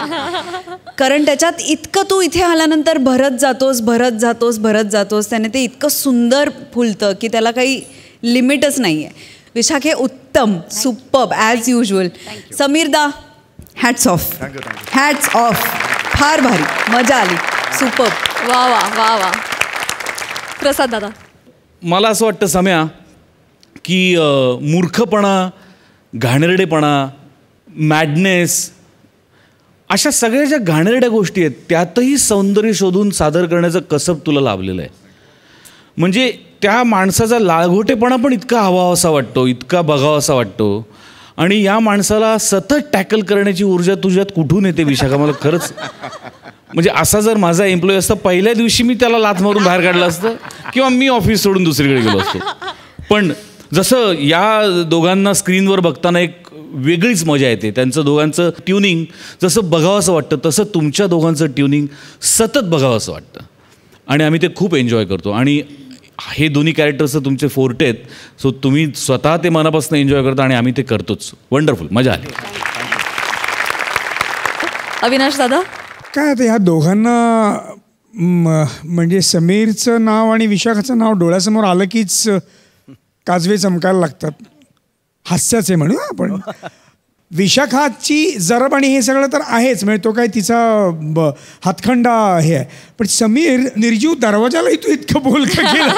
कारण त्याच्यात इतकं तू इथे आल्यानंतर भरत जातोस त्याने ते इतकं सुंदर फुलतं की त्याला काही लिमिटच नाही आहे. विशाखे उत्तम, सुपर्ब ॲज युजल. समीरदा हॅट्स ऑफ, हॅट्स ऑफ, फार भारी, मजा आली, सुपर्ब. वा वा वा वा. प्रसाद दादा. मला असं वाटतं सम्या की मूर्खपणा, घाणेरडेपणा, मॅडनेस अशा सगळ्या ज्या घाणेरड्या गोष्टी आहेत त्यातही सौंदर्य शोधून सादर करण्याचं कसब तुला लाभलेलं आहे. म्हणजे त्या माणसाचा लाळघोटेपणा पण इतका हवासा वाटतो, इतका बघावासा वाटतो. आणि या माणसाला सतत टॅकल करण्याची ऊर्जा तुझ्यात कुठून येते विशाखा, मला खरंच. म्हणजे असा जर माझा एम्प्लॉई असता पहिल्या दिवशी मी त्याला लाथ मारून बाहेर काढलं असतं किंवा मी ऑफिस सोडून दुसरीकडे गेलो असतो. पण जसं या दोघांना स्क्रीनवर बघताना एक वेगळीच मजा येते. त्यांचं दोघांचं ट्युनिंग जसं बघावंसं वाटतं तसं तुमच्या दोघांचं ट्युनिंग सतत बघावंसं वाटतं आणि आम्ही ते खूप एन्जॉय करतो. आणि हे दोन्ही कॅरेक्टर्स तुमचे फोर्टे आहेत, सो तुम्ही स्वतः ते मनापासून एन्जॉय करता आणि आम्ही ते करतोच. वंडरफुल, मजा आली. अविनाश दादा. काय आता ह्या दोघांना म्हणजे समीरचं नाव आणि विशाखाचं नाव डोळ्यासमोर आलं कीच काजवे चमकायला लागतात. हास्याचे म्हणू आपण. विशाखाची जरब आणि हे सगळं तर आहेच, म्हणजे तो काय तिचा हातखंडा हे आहे. पण समीर निर्जीव दरवाजालाही तू इतकं बोल का केलं.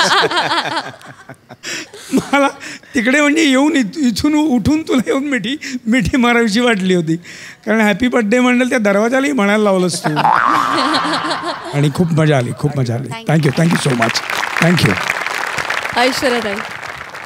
मला तिकडे म्हणजे येऊन इथून उठून तुला येऊन मिठी मारावीची वाटली होती. कारण हॅपी बर्थडे म्हणलं त्या दरवाजालाही म्हणायला लावलंस तू. आणि खूप मजा आली, खूप मजा आली. Thank you so much. थँक्यू. ऐश्वर्याताई.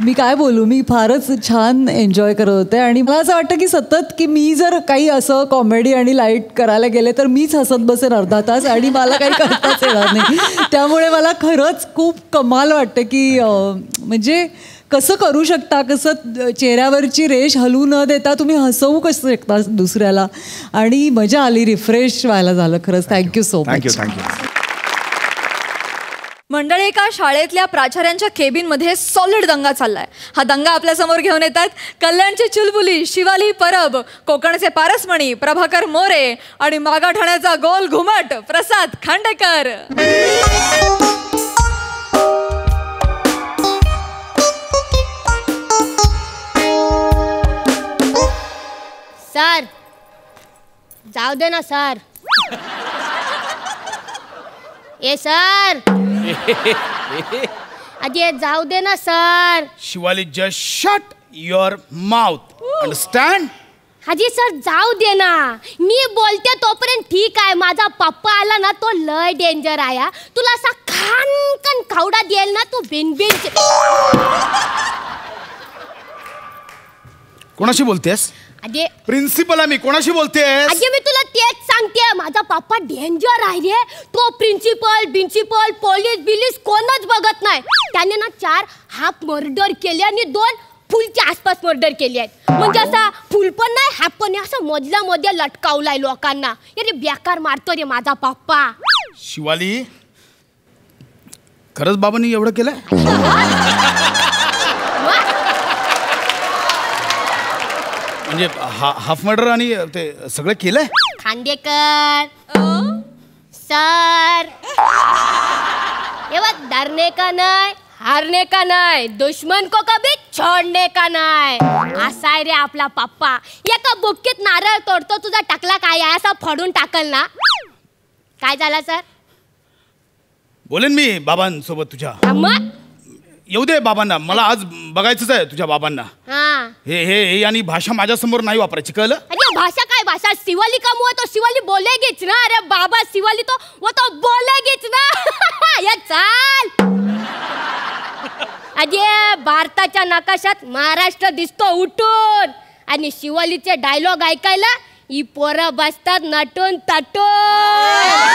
मी काय बोलू, मी फारच छान एन्जॉय करत होते. आणि मला असं वाटतं की सतत की मी जर काही असं कॉमेडी आणि लाईट करायला गेले तर मीच हसत बसेन अर्धा तास आणि मला काही करताच येणार नाही. त्यामुळे मला खरंच खूप कमाल वाटतं की म्हणजे कसं करू शकता, कसं चेहऱ्यावरची रेष हलवू न देता तुम्ही हसवू कसं शकता दुसऱ्याला. आणि मजा आली, रिफ्रेश व्हायला झालं खरंच. Thank you so much. मंडळी, एका शाळेतल्या प्राचार्यांच्या केबिनमध्ये सॉलिड दंगा चाललाय. हा दंगा आपल्यासमोर घेऊन येतात कल्याणची चुलबुली शिवाली परब, कोकणचे पारसमणी प्रभाकर मोरे आणि मागाठाण्याचा गोल घुमट प्रसाद खांडेकर. सर जाऊ दे ना सर. ए सर अरे जाऊ दे ना sir. Shivali, just shut your mouth. Understand? Haji sir जाऊ दे ना. मी बोलते तोपर्यंत ठीक आहे. माझा पप्पा आला ना तो लय डेंजर आहे. तुला असा खानकन खावडा देईल ना तू बिनबिन. कोणाशी बोलतेस? अरे प्रिन्सिपल मी कोणाशी बोलतेस? अरे मी तुला तेच सांगते. माझा पप्पा डेंजर आहे रे. तो प्रिन्सिपल पोलीस बिलीस कोणच बघत नाही. त्याने ना 4 हाफ मर्डर केले आणि 2 फुलच्या आसपास मर्डर केले आहेत. म्हणजे असा फुल पण नाही हाफ पण नाही, असं मधल्या मध्ये लटकावलाय लोकांना. अरे बेकार मारतो रे माझा पप्पा. शिवाली, खरंच बाबांनी एवढं केलंय? म्हणजे हाफ मर्डर आणि ते सगळं केलंय? खांडेकर सर ये बात डरने का नाही, हारने का नाही, दुश्मन को कभी छोड़ने का नाही. असा आहे रे आपला पप्पा. एका बुक्कीत नारळ तोडतो, तुझा टाकला काय आहे असा फोडून टाकल ना. काय झालं सर? बोलेन मी बाबांसोबत तुझ्या. येऊ दे बाबांना, मला आज बघायचंच आहे तुझ्या बाबांना. हे आणि भाषा माझ्या समोर नाही वापरायची, कळलं? अरे भाषा काय भाषा, शिवाली का मुळे तो शिवाली बोलेगीच ना. अरे बाबा शिवाली तो वो तो बोलेगीच ना. ये चाल. अरे भारताच्या नकाशात महाराष्ट्र दिसतो उठून आणि शिवालीचे डायलॉग ऐकायला ही पोरं बसतात नटून तटून.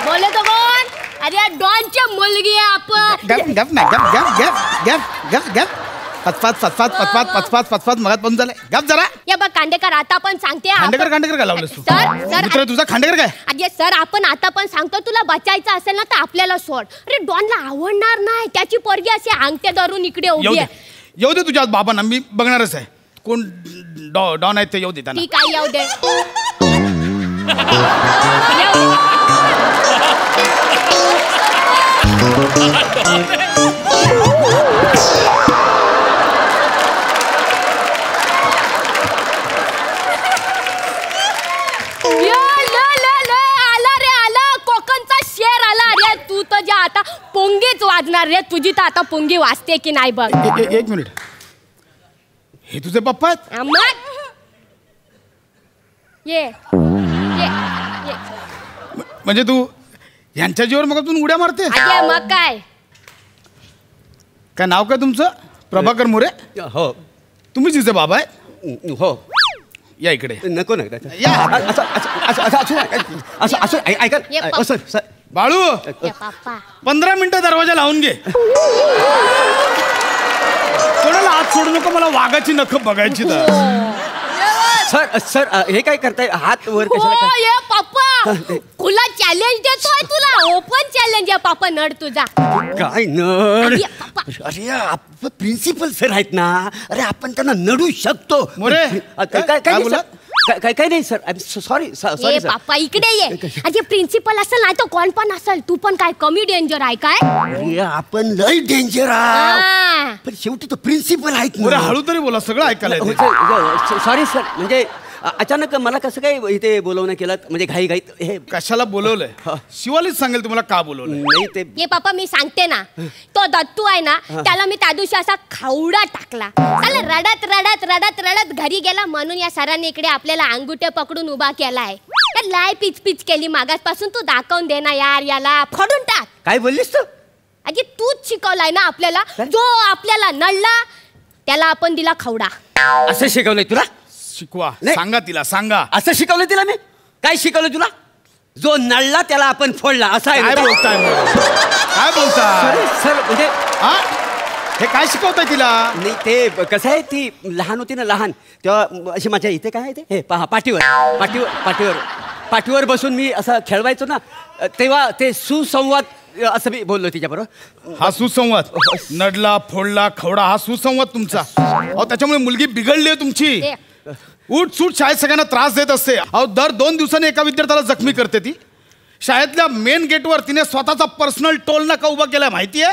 बोले तो कोण? अरे डॉनची मुलगी आहे आपण. गप गप ना गप गप गप गप गप गप पचपात मगात पण झालंय. गप जरा. या बघ खांडेकर, आता पण सांगते. खांडेकर काय लावलंस तू? सर तुझा खांडेकर काय? अरे सर आपण आता पण सांगतो, तुला बचायचं असेल ना तर आपल्याला सोड. अरे डॉनला आवडणार नाही, त्याची पोरगी अशी अंगठे धरून इकडे उभी आहे. येऊ दे तुझ्या बाबांना, मी बघणारच आहे. कोण डॉन आहेत ते येऊ दे त्यांना. ठीक आहे येऊ दे. तुझी तर आता पुंगी वाजते की नाही बघ. एक मिनिट, हे तुझे पप्पा आहेत? ये म्हणजे तू यांच्या जीवर मग तू उड्या मारते? मग काय नाव काय तुमचं? प्रभाकर मोरे. हो. तुम्ही तिचे बाबा आहे? हो. या इकडे. नको ना ऐका सर. बाळू 15 मिनिटं दरवाजा लावून घे. कोणाला हात सोडू नको, मला वाघाची नख बघायची. सर सर हे काय करताय? हात वर ये पप्पा, तुला चॅलेंज देतोय, तुला ओपन चॅलेंज आहे पप्पा. नड तुझा काय नड? अरे प्रिन्सिपल सर आहेत ना, अरे आपण त्यांना नडू शकतो. मोरे काय नाही सर, सॉरी ये पप्पा इकडे ये. अरे प्रिन्सिपल असेल नाही तर कोण पण असेल, तू पण काय कमी डेंजर आहे काय? अरे आपण लय डेंजर आहे, पण शेवटी तो प्रिन्सिपल आहेत. हळू तरी बोला, सगळं ऐकायला. सॉरी सर, म्हणजे अचानक मला कसं काय इथे बोलवणं केलं, म्हणजे घाई घाईत. हे कशाला बोलवलंय? शिवालीच सांगेल तुम्हाला का बोलवलंय. नाही ते ये पप्पा मी सांगते ना, तो दत्तू आहे ना, त्याला मी त्या दिवशी असा खावडा टाकला. त्याला रडत रडत रडत रडत घरी गेला, म्हणून या सरांनी इकडे आपल्याला अंगुठे पकडून उभा केलाय. लाय पिच पिच केली मागासपासून. तू दाखवून दे ना यार, याला फोडून टाक. काय बोललीस तू? अजी तूच शिकवलाय ना आपल्याला, जो आपल्याला नडला त्याला आपण दिला खवडा. असं शिकवलंय तुला? शिकवा, सांगा तिला, सांगा. असं शिकवलं तिला मी? काय शिकवलं तुला? जो नळला त्याला आपण फोडला, असं आहे. काय बोलताय? काय बोलताय सर? म्हणजे हे काय शिकवताय तिला? नाही ते कसं आहे, ती लहान होती ना, लहान तेव्हा अशी माझ्या इथे काय आहे ते, हे पहा पाठीवर पाठीवर पाठीवर पाठीवर बसून मी असं खेळवायचो ना, तेव्हा ते सुसंवाद असं मी बोललो तिच्याबरोबर. हा सुसंवाद? नडला फोडला खवडा हा सुसंवाद तुमचा? अहो त्याच्यामुळे मुलगी बिघडली आहे तुमची. उठ सूट शाळेत सगळ्यांना त्रास देत असते. अहो दर 2 दिवसांनी एका विद्यार्थ्याला जखमी करते ती. शाळेतल्या मेन गेटवर तिने स्वतःचा पर्सनल टोल नाका उभा केलाय, माहितीये?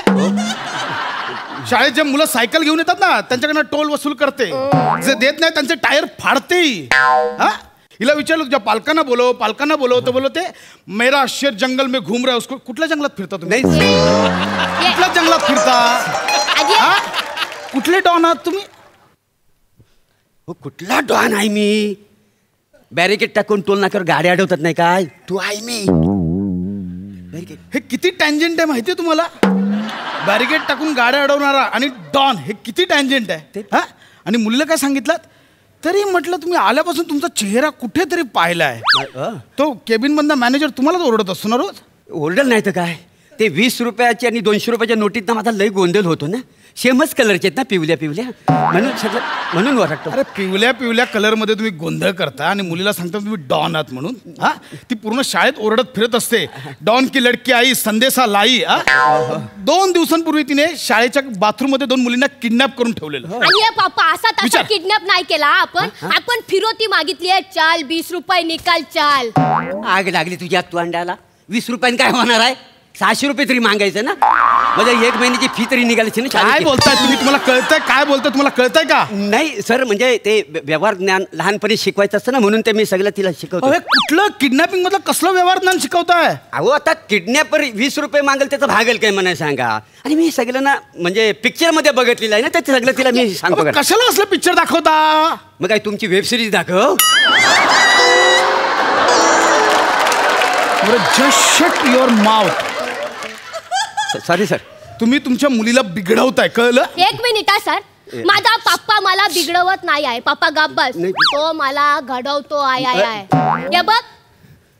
शाळेत जे मुलं सायकल घेऊन येतात ना, त्यांच्याकडनं टोल वसूल करते. जे देत नाही त्यांचे टायर फाडते. हिला विचारलं तुझ्या पालकांना बोलव तर बोलवते मेरा शेर जंगल में घूम रहा है. उसको कुठल्या जंगलात फिरता तुम्ही? कुठल्या जंगलात फिरता? कुठले डॉन आहात तुम्ही? कुठला डॉन आहे मी? बॅरिकेड टाकून टोल नाक्यावर गाड्या अडवतात नाही काय, तू आहे मी. हे किती टँजंट आहे माहितीये तुम्हाला? बॅरिकेड टाकून गाड्या अडवणारा आणि डॉन, हे किती टँजंट आहे. आणि मुलीला काय सांगितलं तरी म्हटलं तुम्ही आल्यापासून तुमचा चेहरा कुठेतरी पाहिलाय. तो केबिन मधला मॅनेजर तुम्हालाच ओरडत असतो ना रोज? ओरडल नाही तर काय, ते 20 रुपयाची आणि 200 रुपयाच्या नोटीत ना माझा लय गोंधळ होतो ना. सेमच कलरचे आहेत ना, पिवल्या पिवल्या, म्हणून ओरडतो. अरे पिवल्या पिवल्या कलर मध्ये तुम्ही गोंधळ करता आणि मुलीला सांगता तुम्ही डॉन आहात म्हणून. ती पूर्ण शाळेत ओरडत फिरत असते, डॉन की लडकी आई संदेशा लाई. 2 दिवसांपूर्वी तिने शाळेच्या बाथरूम मध्ये 2 मुलींना किडनॅप करून ठेवलेलं. आणि पप्पा असा तसा किडनॅप नाही केला आपण फिरोती मागितली आहे. चाल 20 रुपये निकाल चाल. आग लागली तुझ्या तोंडाला. 20 रुपयाने काय होणार आहे? 600 रुपये तरी मागायचं ना, म्हणजे 1 महिन्याची फी तरी निघालीची ना. काय बोलताय तुम्ही? तुम्हाला कळतंय काय बोलताय? तुम्हाला कळतंय का? नाही सर, म्हणजे ते व्यवहार ज्ञान लहानपणी शिकवायचं असतं ना, म्हणून ते मी सगळं तिला शिकवतो. कुठलं किडनॅपिंग मधलं कसलं व्यवहार ज्ञान शिकवताय? अहो आता किडनॅपर 20 रुपये मागेल त्याचं भागेल काय म्हणाय सांगा. आणि मी सगळं ना म्हणजे पिक्चर मध्ये बघितलेलं आहे ना, त्याचं सगळं तिला मी सांगतो. कशाला असलं पिक्चर दाखवता? मग काय तुमची वेब सिरीज दाखव. Just shut your mouth. Sorry sir, तुम्ही तुमच्या मुलीला बिघडवताय, कळलं? 1 मिनिट सर, माझा पप्पा मला बिघडवत नाही आहे. पप्पा गप्पस, तो मला घडवतो आहे. हे बघ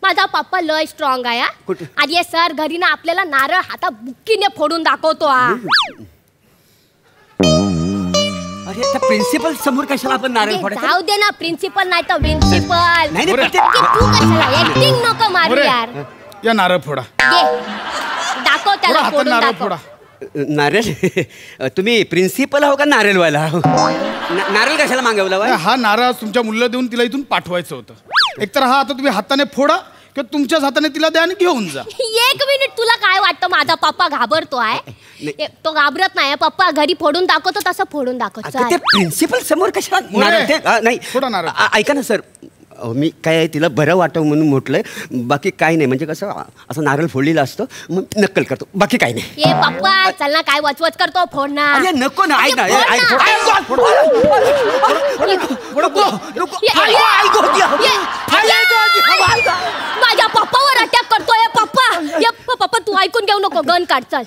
माझा पप्पा लय स्ट्रॉंग आहे. आणि सर घरी ना आपल्याला नारळ हाता बुक्कीने फोडून दाखवतो. अरे त्या प्रिन्सिपल समोर कशाला आपण नारळ फोडायचं? जाऊ दे ना, प्रिन्सिपल नाही तर प्रिन्सिपल. नाही तू कशाला ऍक्टिंग नको मारू यार. या नारळ फोडा. दाखव त्याला फोडून नारळ दाखव. फोडा. नारळ? तुम्ही प्रिन्सिपल आहो का नारळवाला? नारळ कशाला मागवला? हा नारळ तुमच्या मुलीला देऊन तिला इथून पाठवायचं होतं. एकतर हा आता तुम्ही हाताने फोडा किंवा तुमच्याच हाताने तिला द्या आणि घेऊन जा. 1 मिनिट, तुला काय वाटतं माझा पप्पा घाबरतो आहे? तो घाबरत नाही. पप्पा घरी फोडून दाखवतो तसं फोडून दाखवतो. प्रिन्सिपल समोर कशाला? नाही फोडा नारळ. ऐका ना सर, मी काय तिला बरं वाटावं म्हणून म्हटलंय, बाकी काय नाही. म्हणजे कसं असं नारळ फोडलेलं असतं मग नक्कल करतो, बाकी काय नाही. ए पप्पा चल ना, काय वचवच करतो, फोड ना. अरे नको ना, ऐक ना. माझ्या पप्पावर अटॅक करतोय पप्पा तू ऐकून घेऊ नको. गन काढ, चल.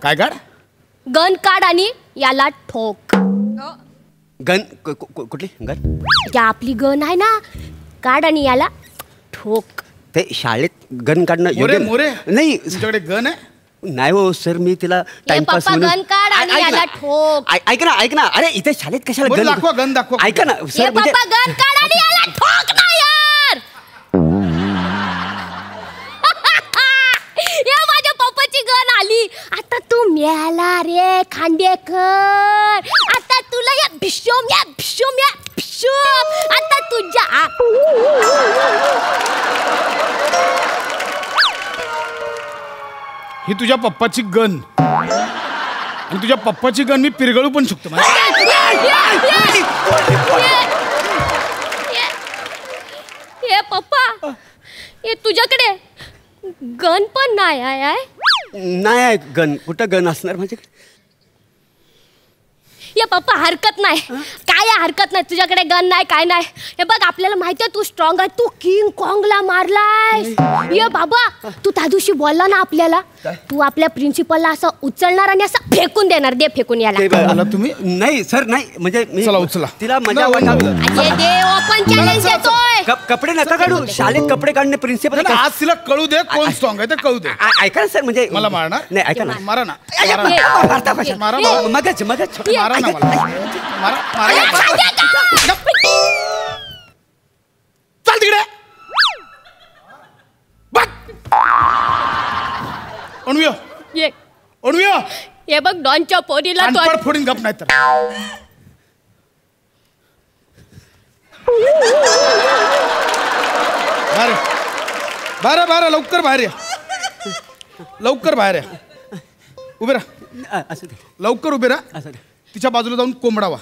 काय काढ? गन काढ आणि याला ठोक. गन कुठली गन? या आपली गन आहे ना, काढ आणि याला ठोक. ते शाळेत गन काढणं मोरे नाही. तुमच्याकडे गन आहे? नाही हो सर, मी तिला टाइमपास पप्पा गन काढ आणि याला ठोक. ऐक ना. अरे इथे शाळेत कशाला गन दाखवा, गन दाखवा. ऐका ना सर, म्हणजे पप्पा गन काढ आणि याला ठोक ना यार. या माझ्या पप्पाची गन आली. आता तू मेला रे खांडेकर. आता तुला या भिशोम आता तुझ्या ही तुझ्या पप्पाची गन, आणि तुझ्या पप्पाची गन मी पिरगळू पण शकतो. हे पप्पा, हे तुझ्याकडे गन पण नाही आहे? नाही गन. कुठं गन असणार माझ्याकडे? ये पप्पा हरकत नाही, काय हरकत नाही. तुझ्याकडे गन नाही, काय नाही. हे बघ, आपल्याला माहिती आहे तू स्ट्रॉंग आहे. तू किंग कॉंगला मारलाय. ये बाबा, तू त्या दिवशी बोलला ना आपल्याला, तू आपल्या प्रिन्सिपलला असं उचलणार आणि असं फेकून देणार. दे फेकून याला. तुम्ही नाही सर, नाही म्हणजे चला उचला. तिला मजा ओपन चॅलेंज देतोय. कपडे नका काढू. शाळेत कपडे काढणे प्रिन्सिपल. आज तिला कळू दे कोण स्ट्रॉंग आहे ते कळू दे. ऐका ना सर, म्हणजे मला मारणार नाही. ऐका ना, मारा ना. मगच मारा ना मला. चल तिकडे. अणुया हे बघ, डॉनच्या पोरीला फोडीन गप नाही तर. बारा लवकर बाहेर या. लवकर बाहेर या. उभे राहा. लवकर उभे राहा. तिच्या बाजूला जाऊन कोंबडावा.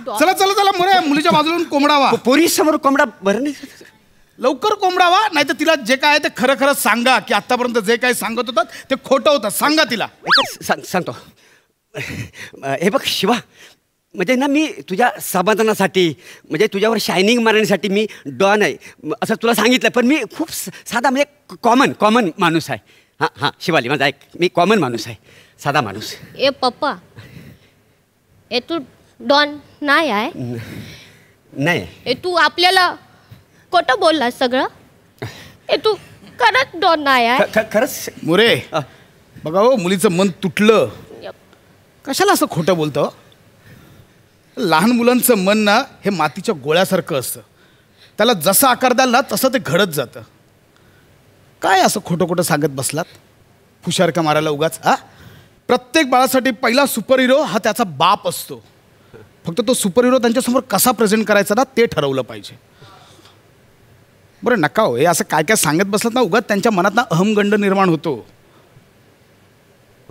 चला मोरे, मुलीच्या बाजूला जाऊन कोंबडावा. पोरी समोर कोंबडा बरं नाही. लवकर कोंबडावा, नाही तर तिला जे काय ते खरं खरं सांगा की आतापर्यंत जे काय सांगत होतात ते खोटं होतं. सांगा तिला. सांगतो. हे बघ शिवा, म्हणजे ना मी तुझ्या समाधानासाठी, म्हणजे तुझ्यावर शायनिंग मारण्यासाठी मी डॉन आहे असं तुला सांगितलं. पण मी खूप साधा, म्हणजे कॉमन माणूस आहे. हां शिवाली, माझा ऐक, मी कॉमन माणूस आहे, साधा माणूस. ए पप्पा, ए तू डॉन नाही आहे? नाही. ए तू आपल्याला खोटं बोललास सगळं? ए तू खरंच डॉन नाही आहे? खरंच मोरे, बघा हो, मुलीचं मन तुटलं. कशाला असं खोटं बोलतं? लहान मुलांचं मन ना हे मातीच्या गोळ्यासारखं असतं. त्याला जसा आकार द्याल ना तसं ते घडत जातं. काय असं खोटं खोटं सांगत बसलात? हुशारका मारायला उगाच. प्रत्येक बाळासाठी पहिला सुपर हिरो हा त्याचा बाप असतो. फक्त तो सुपर हिरो त्यांच्यासमोर कसा प्रेझेंट करायचा ना ते ठरवलं पाहिजे. बरं नका हो, हे असं काय काय सांगत बसलात ना उगाच त्यांच्या मनात ना अहमगंड निर्माण होतो.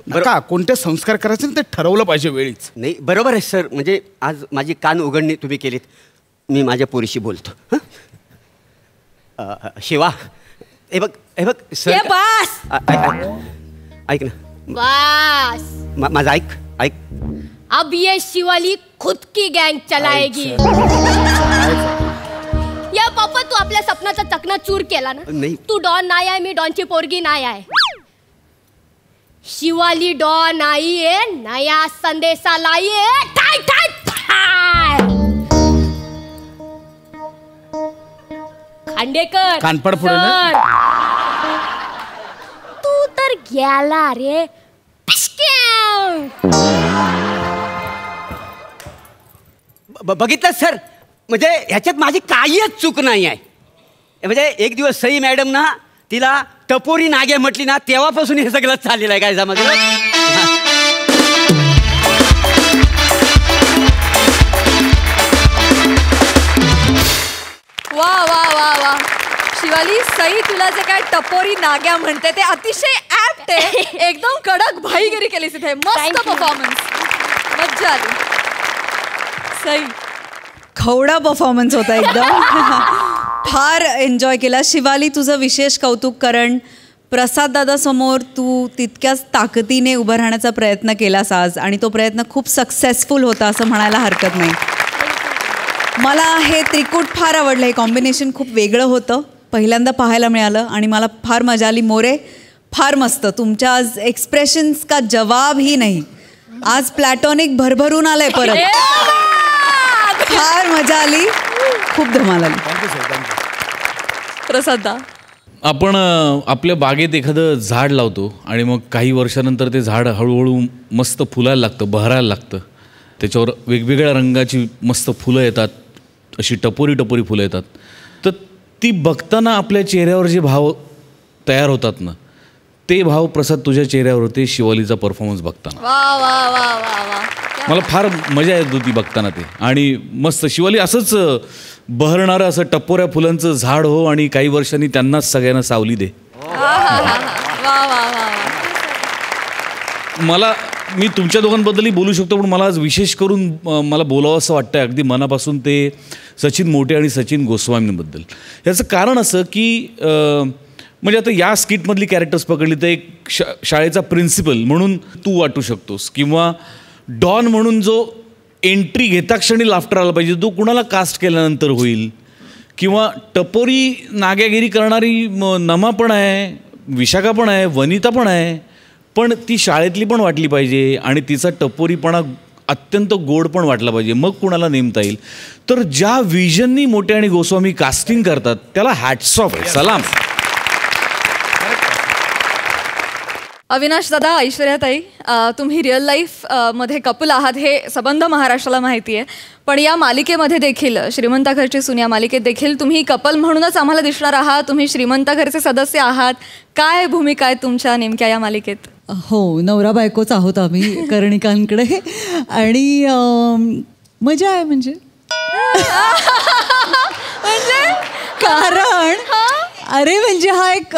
नका, कोणते संस्कार करायचे ते ठरवलं पाहिजे वेळीच. नाही बरोबर आहे सर, म्हणजे आज माझी कान उघडणी तुम्ही केलीत. मी माझ्या पोरीशी बोलतो. शिवा, हे बघ सर, ऐक ना. बस माझं ऐक. अब ये शिवाली खुद की गैंग चलाएगी. या पप्पा, तू आपल्या सपनाचा चकनाचूर केला ना. नाही. तू डॉन नाही आहे, मी डॉनची पोरगी नाही आहे. शिवाली डॉन आई है, नया संदेशा लाई है. टाय टाय टाय. खांडेकर, कानपड पुढे सर, तू तर गेला रे. बघितलं सर, म्हणजे ह्याच्यात माझी काहीच चूक नाही आहे. म्हणजे एक दिवस सई मॅडम ना तिला टपोरी नागे म्हटली ना, तेव्हापासून हे सगळं चाललेलं आहे. काय समजलं? वा वा वा वा. शिवाली, सई तुला जे काय टपोरी नाग्या म्हणते ते अतिशय ऍप्ट आहे. एकदम कडक भाईगिरी केलीस इथे. मस्त परफॉर्मन्स, मज्जा आली. सई, खवडा परफॉर्मन्स होता एकदम. फार एन्जॉय केला. शिवाली, तुझं विशेष कौतुक. कारण प्रसाद दादासमोर तू तितक्याच ताकदीने उभं राहण्याचा प्रयत्न केलास आज, आणि तो प्रयत्न खूप सक्सेसफुल होता असं म्हणायला हरकत नाही. मला हे त्रिकूट फार आवडलं. हे कॉम्बिनेशन खूप वेगळं होतं, पहिल्यांदा पाहायला मिळालं आणि मला फार मजा आली. मोरे, फार मस्त. तुमच्या आज एक्सप्रेशन्स का जवाब ही नाही. आज प्लॅटॉनिक भरभरून आलंय परत. फार मजा आली, खूप धमाल आली. प्रसादा, आपण आपल्या बागेत एखादं झाड लावतो आणि मग काही वर्षानंतर ते झाड हळूहळू मस्त फुलायला लागतं, बहरायला लागतं. त्याच्यावर वेगवेगळ्या रंगाची मस्त फुलं येतात, अशी टपोरी टपोरी फुलं येतात. तर ती बघताना आपल्या चेहऱ्यावर जे भाव तयार होतात ना, ते भाव प्रसाद तुझ्या चेहऱ्यावर होते शिवालीचा परफॉर्मन्स बघताना. वा वा वा वा वा. मला फार मजा येत होती बघताना ते. आणि मस्त शिवाली असंच बहरणारं असं टपोऱ्या फुलांचं झाड हो, आणि काही वर्षांनी त्यांनाच सगळ्यांना सावली दे. मी तुमच्या दोघांबद्दलही बोलू शकतो, पण मला आज विशेष करून मला बोलावं असं वाटतं अगदी मनापासून ते सचिन मोटे आणि सचिन गोस्वामींबद्दल. याचं कारण असं की म्हणजे आता या स्किटमधली कॅरेक्टर्स पकडली तर एक शाळेचा प्रिन्सिपल म्हणून तू वाटू शकतोस, किंवा डॉन म्हणून जो एंट्री घेता क्षणी लाफ्टर आला पाहिजे तो कुणाला कास्ट केल्यानंतर होईल, किंवा टपोरी नाग्यागिरी करणारी नमा पण आहे, विशाखा पण आहे, वनिता पण आहे, पण ती शाळेतली पण वाटली पाहिजे आणि तिचा टपोरीपणा अत्यंत गोड पण वाटला पाहिजे, मग कुणाला नेमता येईल. तर ज्या विजननी मोटे आणि गोस्वामी कास्टिंग करतात त्याला हॅट्स ऑफ आहे, सलाम. अविनाश दादा, ऐश्वर्याताई, तुम्ही रिअल लाईफ मध्ये कपल आहात हे सबंध महाराष्ट्राला माहिती आहे, पण या मालिकेमध्ये देखील श्रीमंता घरची सून या मालिकेत देखील तुम्ही कपल म्हणूनच आम्हाला दिसणार आहात. तुम्ही श्रीमंता घरचे सदस्य आहात. काय भूमिका आहे तुमच्या नेमक्या या मालिकेत? हो, नवरा बायकोच आहोत आम्ही कर्णिकांकडे, आणि मजा आहे. म्हणजे कारण अरे म्हणजे हा एक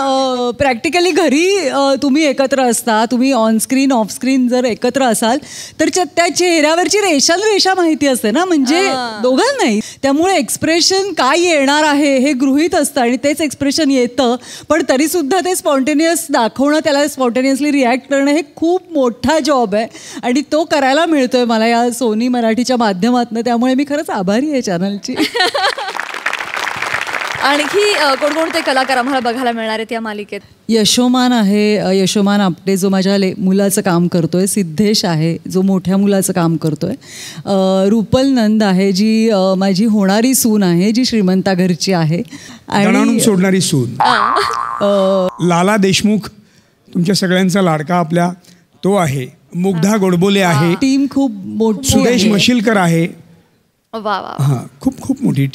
प्रॅक्टिकली घरी तुम्ही एकत्र असता, तुम्ही ऑनस्क्रीन ऑफस्क्रीन जर एकत्र असाल तर त्या चेहऱ्यावरची रेषा माहिती असते ना, म्हणजे दोघं नाही. त्यामुळे एक्सप्रेशन काय येणार आहे हे गृहीत असतं आणि तेच एक्सप्रेशन येतं, पण तरीसुद्धा ते स्पॉन्टेनियस दाखवणं, त्याला स्पॉन्टेनियसली रिॲक्ट करणं हे खूप मोठा जॉब आहे आणि तो करायला मिळतोय मला या सोनी मराठीच्या माध्यमातून. त्यामुळे मी खरंच आभारी आहे चॅनलची. आणखी कोणकोणते कलाकार आम्हाला बघायला मिळणार आहेत या मालिकेत? यशोमान आहे, यशोमान आपटे जो माझ्या मुलाचं काम करतोय. सिद्धेश आहे जो मोठ्या मुलाचं काम करतोय. रुपल नंद आहे जी माझी होणारी सून आहे, जी श्रीमंता घरची आहे आणि सोडणारी सून. लाला देशमुख तुमच्या सगळ्यांचा लाडका आपल्या तो आहे. मुग्धा गोडबोले आहे. टीम खूप मोठी. सुदेश मशिलकर आहे. वा वा, खूप खूप मोठी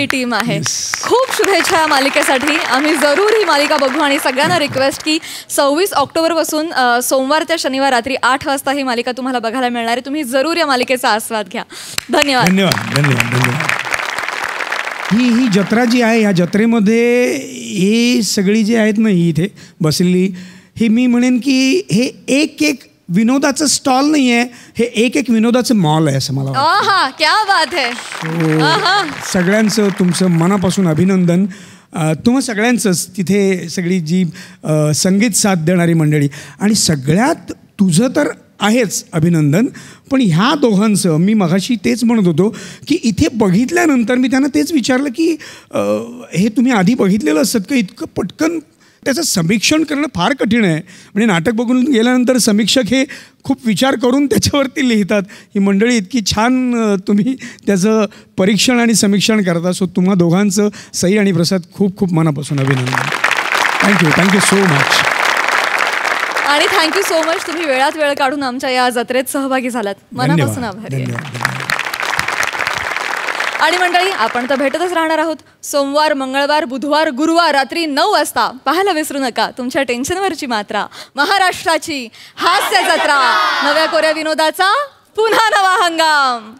टीम आहे. खूप शुभेच्छा या मालिकेसाठी. आम्ही जरूर ही मालिका बघू आणि सगळ्यांना रिक्वेस्ट की 26 ऑक्टोबरपासून सोमवार ते शनिवार रात्री 8 वाजता ही मालिका तुम्हाला बघायला मिळणार आहे. तुम्ही जरूर या मालिकेचा आस्वाद घ्या. धन्यवाद. धन्यवाद धन्यवाद धन्यवाद. ही जत्रा जी आहे, या जत्रेमध्ये हे सगळी जी आहेत ना ही इथे बसलेली, हे मी म्हणेन की हे एक विनोदाचं स्टॉल नाही आहे, हे एक विनोदाचं मॉल आहे असं मला वाटतं. क्या बात है. सगळ्यांचं तुमचं मनापासून अभिनंदन. तुम्हा सगळ्यांचंच तिथे सगळी जी संगीत साथ देणारी मंडळी, आणि सगळ्यात तुझं तर आहेच अभिनंदन, पण ह्या दोघांचं मी मगाशी तेच म्हणत होतो की इथे बघितल्यानंतर मी त्यांना तेच विचारलं की हे तुम्ही आधी बघितलेलं असतं का? इतकं पटकन त्याचं समीक्षण करणं फार कठीण आहे. म्हणजे नाटक बघून गेल्यानंतर समीक्षक हे खूप विचार करून त्याच्यावरती लिहितात. ही मंडळी इतकी छान तुम्ही त्याचं परीक्षण आणि समीक्षण करता. सो तुम्हा दोघांचं, सई आणि प्रसाद, खूप खूप मनापासून अभिनंदन. Thank you so much. आणि थँक्यू सो मच, तुम्ही वेळात वेळ काढून आमच्या या जत्रेत सहभागी झालात. मनापासून आभारी. आणि मंडळी, आपण तर भेटतच राहणार आहोत. सोमवार, मंगळवार, बुधवार, गुरुवार रात्री 9 वाजता पाहायला विसरू नका तुमच्या टेन्शनवरची मात्रा, महाराष्ट्राची हास्य जत्रा, नव्या कोऱ्या विनोदाचा पुन्हा नवा हंगाम.